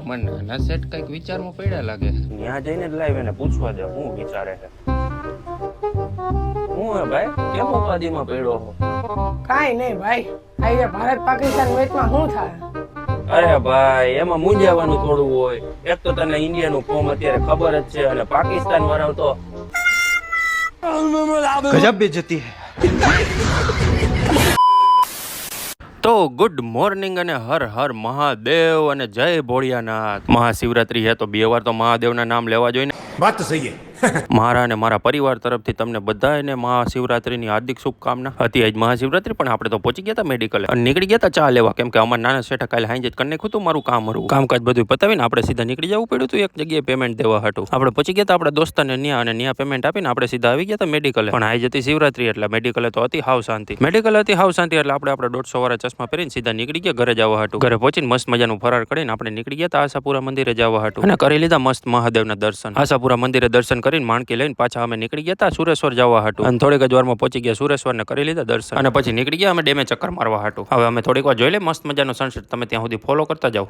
મને નાના સેટ કઈક વિચારમાં પડ્યા લાગે. ત્યાં જઈને જ લાઈવ એને પૂછવા દે શું વિચારે છે. હું હે ભાઈ કેમ ઉપાધિમાં પડ્યો હો? કાઈ નહીં ભાઈ, આ ભારત પાકિસ્તાન મેચમાં શું થાય? અરે ભાઈ એમાં મૂંઝાવાનું થોડું હોય. એક તો તને ઇન્ડિયાનું ફોર્મ અત્યારે ખબર જ છે અને પાકિસ્તાન વાળા તો ગજબ બેઇજ્જતી હે. તો ગુડ મોર્નિંગ અને હર હર મહાદેવ અને જય ભોળિયાનાથ. મહાશિવરાત્રી હે તો 2 વાર તો મહાદેવના નામ લેવા જોઈએ ને. વાત તો સહી હે. મારા અને મારા પરિવાર તરફથી તમને બધાને મહાશિવરાત્રીની હાર્દિક શુભકામના. હતી આજ મહાશિવરાત્રી પણ આપણે તો પહોંચી ગયા હતા મેડિકલે અને નીકળી ગયા હતા ચા લેવા, કેમ કે અમારા નાના શેઠા કાલે હાંજે જ કરી નાખ્યું હતું મારું કામકાજ બધું પતાવીને આપણે સીધા નીકળી જવું પડ્યું હતું એક જગ્યાએ પેમેન્ટ દેવા હતું. આપણે પહોંચી ગયા હતા આપણા દોસ્તાને ન્યા અને ન્યા પેમેન્ટ આપીને આપણે સીધા આવી ગયા હતા મેડિકલે. પણ આજ હતી શિવરાત્રી એટલે મેડિકલે તો હતી હાવ શાંતિ. એટલે આપણે આપણા 150 વાળા ચશ્મા પહેરીને સીધા નીકળી ગયા ઘરે જવા હતું. ઘરે પહોંચીને મસ્ત મજાનું ફરાર કરીને આપણે નીકળી ગયા હતા આશાપુરા મંદિરે જવા હતું અને કરી લીધા મસ્ત મહાદેવના દર્શન. આશાપુરા મંદિરે દર્શન કરીને માણકી લઈને પાછા અમે નીકળી ગયા હતા સુરેશ્વર જવા હતું અને થોડીક જ વારમાં પહોંચી ગયા સુરેશ્વર ને કરી લીધા દર્શન અને પછી નીકળી ગયા અમે ડેમે ચક્કર મારવા હતું. હવે અમે થોડીક વાર જોઈ લે મસ્ત મજાનો સનસેટ. તમે ત્યાં સુધી ફોલો કરતા જાઓ.